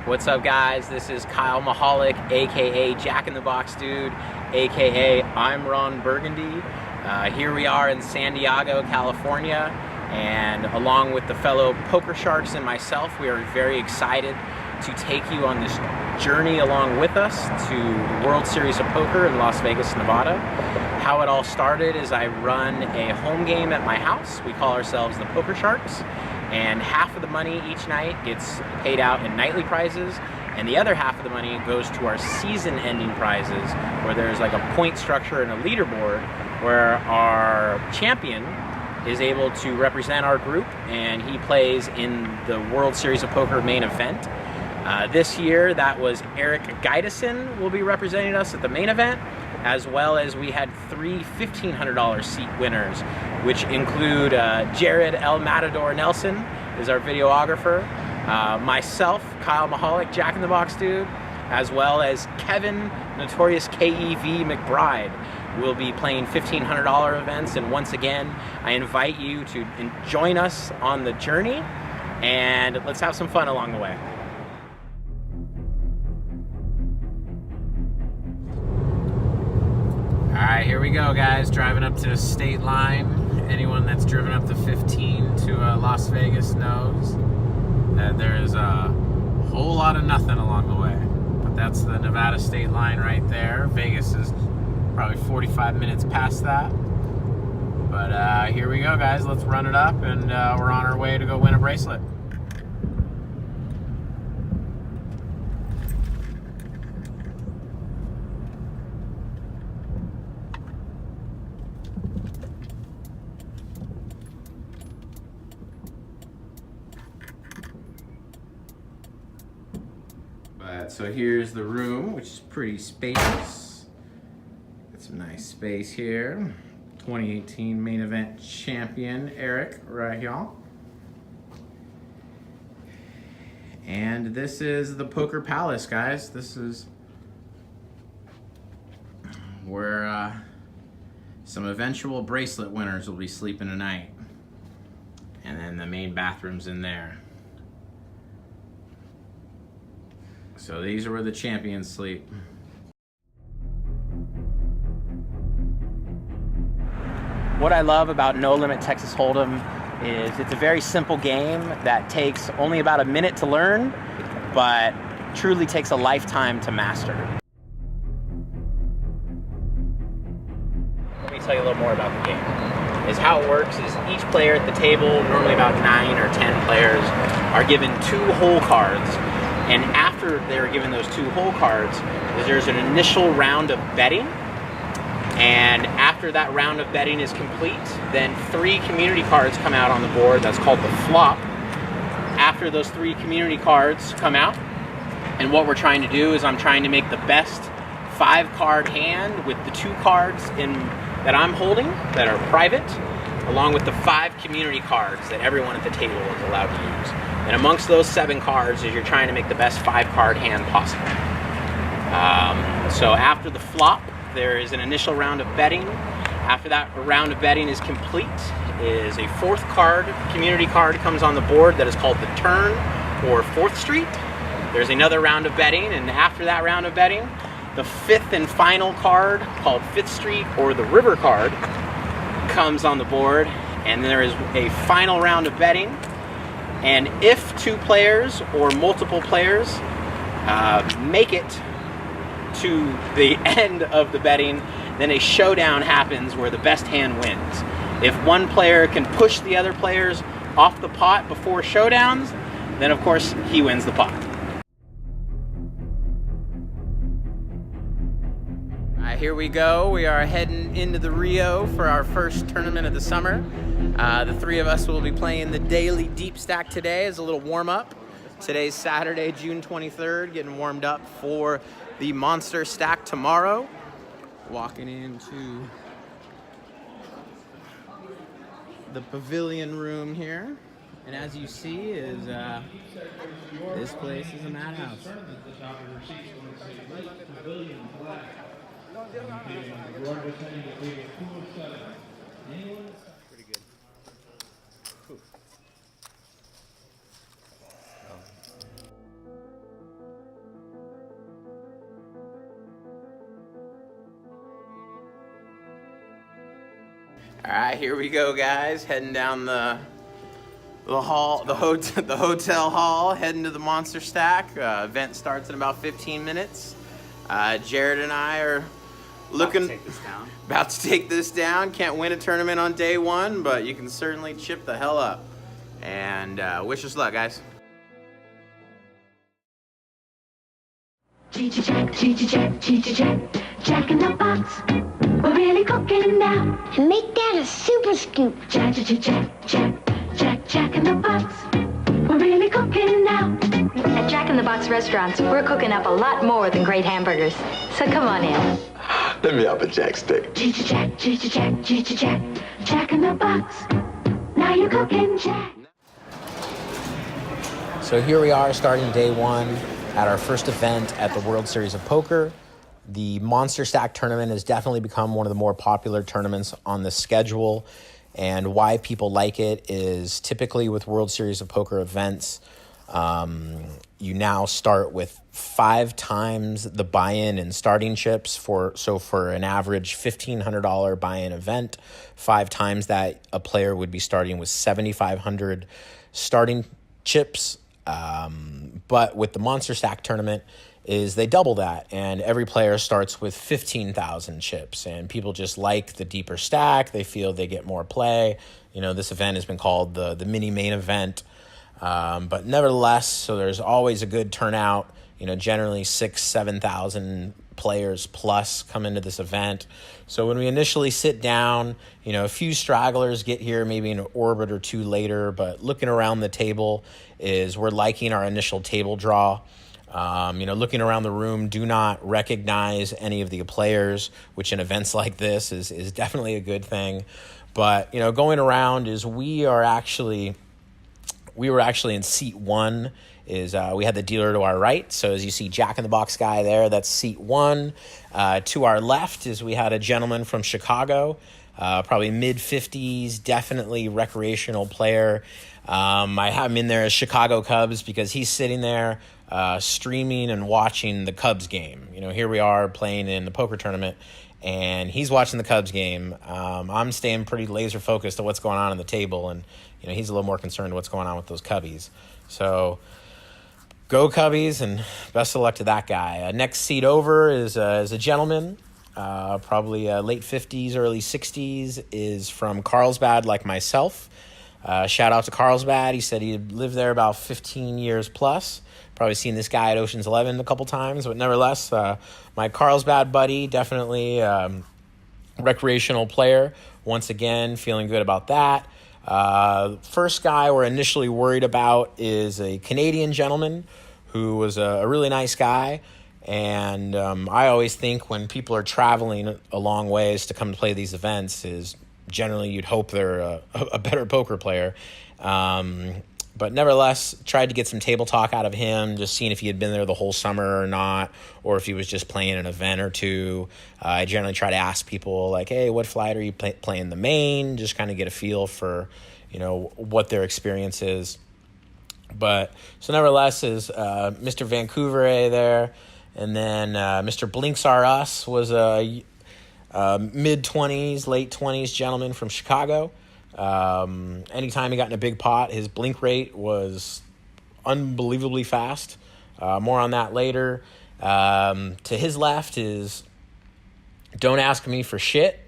What's up, guys? This is Kyle Mahalik, aka Jack in the Box Dude, aka I'm Ron Burgundy. Here we are in San Diego, California, and along with the fellow poker sharks and myself, we are very excited to take you on this journey along with us to the World Series of Poker in Las Vegas, Nevada. How it all started is I run a home game at my house. We call ourselves the Poker Sharks, and half of the money each night gets paid out in nightly prizes, and the other half of the money goes to our season-ending prizes, where there's like a point structure and a leaderboard where our champion is able to represent our group, and he plays in the World Series of Poker main event. This year, that was Eric Gideson will be representing us at the main event, as well as we had three $1,500 seat winners, which include Jared El Matador Nelson is our videographer, myself, Kyle Mahalik, Jack in the Box Dude, as well as Kevin, Notorious KEV McBride, will be playing $1,500 events. And once again, I invite you to join us on the journey, and let's have some fun along the way. Alright, here we go, guys. Driving up to State Line. Anyone that's driven up to 15 to Las Vegas knows that there's a whole lot of nothing along the way. But that's the Nevada State Line right there. Vegas is probably 45 minutes past that. But here we go, guys. Let's run it up, and we're on our way to go win a bracelet. So here's the room, which is pretty spacious. Got some nice space here. 2018 main event champion Eric right here. And this is the Poker Palace, guys. This is where some eventual bracelet winners will be sleeping tonight. And then the main bathroom's in there. So these are where the champions sleep. What I love about No Limit Texas Hold'em is it's a very simple game that takes only about a minute to learn, but truly takes a lifetime to master. Let me tell you a little more about the game. How it works is each player at the table, normally about 9 or 10 players, are given 2 hole cards. And after they're given those 2 hole cards, there's an initial round of betting. And after that round of betting is complete, then 3 community cards come out on the board. That's called the flop. After those 3 community cards come out, and what we're trying to do is I'm trying to make the best 5-card hand with the 2 cards that I'm holding that are private, along with the 5 community cards that everyone at the table is allowed to use. And amongst those 7 cards is you're trying to make the best 5-card hand possible. So after the flop, there is an initial round of betting. After that round of betting is complete, is a 4th card, community card comes on the board that is called the turn or 4th street. There's another round of betting, and after that round of betting, the 5th and final card called 5th street or the river card comes on the board, and there is a final round of betting. And if 2 players or multiple players make it to the end of the betting, then a showdown happens where the best hand wins. If one player can push the other players off the pot before showdowns, then of course he wins the pot. Here we go. We are heading into the Rio for our first tournament of the summer. The 3 of us will be playing the daily deep stack today as a little warm-up. Today's Saturday, June 23rd, getting warmed up for the monster stack tomorrow. Walking into the pavilion room here. And as you see, is this place is a madhouse. Pretty good. Whew. All right, here we go, guys. Heading down the hall, the hotel hall, heading to the Monster Stack. Event starts in about 15 minutes. Jared and I are looking about to take this down. Can't win a tournament on day one, but you can certainly chip the hell up. And wish us luck, guys. Jack, Jack in the box. We're really cooking now. And make that a super scoop. Jack in the box. We're really cooking now. At Jack in the Box restaurants, we're cooking up a lot more than great hamburgers. So come on in. Let me have a jack steak. Jack in the box. Now you're cooking, Jack. So here we are starting day one at our first event at the World Series of Poker. The Monster Stack tournament has definitely become one of the more popular tournaments on the schedule. And why people like it is typically with World Series of Poker events, you now start with 5 times the buy-in and starting chips. For an average $1,500 buy-in event, 5 times that a player would be starting with 7,500 starting chips. But with the Monster Stack tournament is they double that, and every player starts with 15,000 chips, and people just like the deeper stack. They feel they get more play. You know, this event has been called the mini main event, but nevertheless, so there's always a good turnout. You know, generally 6,000-7,000 players plus come into this event. So when we initially sit down, you know, a few stragglers get here maybe an orbit or two later, but looking around the table is we're liking our initial table draw. You know, looking around the room, do not recognize any of the players, which in events like this is definitely a good thing. But, you know, going around is we were actually in seat 1. We had the dealer to our right. So as you see Jack in the Box guy there, that's seat 1. To our left is we had a gentleman from Chicago, probably mid-50s, definitely recreational player. I have him in there as Chicago Cubs because he's sitting there streaming and watching the Cubs game. You know, here we are playing in the poker tournament, and he's watching the Cubs game. I'm staying pretty laser focused on what's going on the table, and you know, he's a little more concerned what's going on with those Cubbies. So go Cubbies, and best of luck to that guy. Next seat over is a gentleman, probably late 50s, early 60s, is from Carlsbad like myself. Shout out to Carlsbad. He said he had lived there about 15 years plus. Probably seen this guy at Ocean's 11 a couple times, but nevertheless, my Carlsbad buddy, definitely recreational player. Once again, feeling good about that. First guy we're initially worried about is a Canadian gentleman who was a really nice guy. And I always think when people are traveling a long ways to come to play these events is generally you'd hope they're a better poker player. But nevertheless, tried to get some table talk out of him, just seeing if he had been there the whole summer or not, or if he was just playing an event or two. I generally try to ask people like, hey, what flight are you playing the main? Just kind of get a feel for, you know, what their experience is. But so nevertheless is Mr. Vancouver there. And then Mr. Blinks R Us was a mid-20s, late 20s gentleman from Chicago. Anytime he got in a big pot, his blink rate was unbelievably fast. More on that later. To his left is Don't Ask Me for Shit.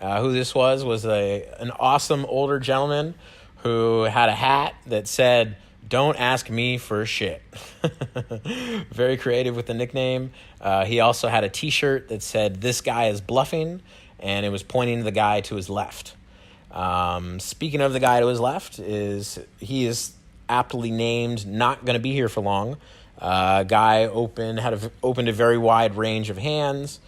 Who this was an awesome older gentleman who had a hat that said, Don't Ask Me for Shit. Very creative with the nickname. He also had a t-shirt that said, This Guy is Bluffing, and it was pointing to the guy to his left. Speaking of the guy to his left, he is aptly named Not Going to Be Here for Long. Guy opened a very wide range of hands,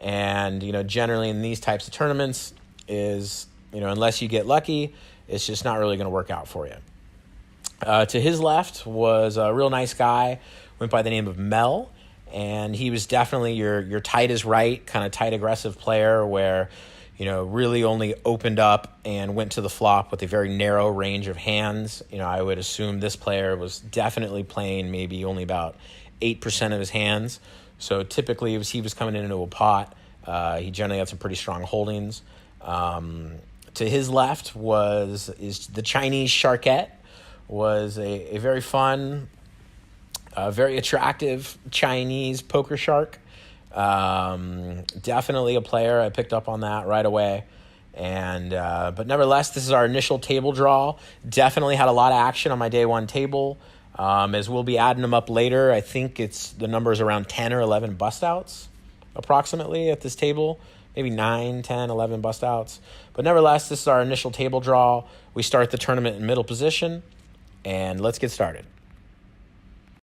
and you know, generally in these types of tournaments is, you know, unless you get lucky, it's just not really going to work out for you. To his left was a real nice guy, went by the name of Mel, and he was definitely your tight as right, kind of tight aggressive player where, you know, really only opened up and went to the flop with a very narrow range of hands. You know, I would assume this player was definitely playing maybe only about 8% of his hands. So typically, he was coming into a pot. He generally had some pretty strong holdings. To his left is the Chinese Sharkette, was a very fun, very attractive Chinese poker shark. Definitely a player. I picked up on that right away. And but nevertheless, this is our initial table draw. Definitely had a lot of action on my day one table. As we'll be adding them up later, I think the number is around 10 or 11 bust outs approximately at this table. Maybe 9, 10, 11 bust outs. But nevertheless, this is our initial table draw. We start the tournament in middle position, and let's get started.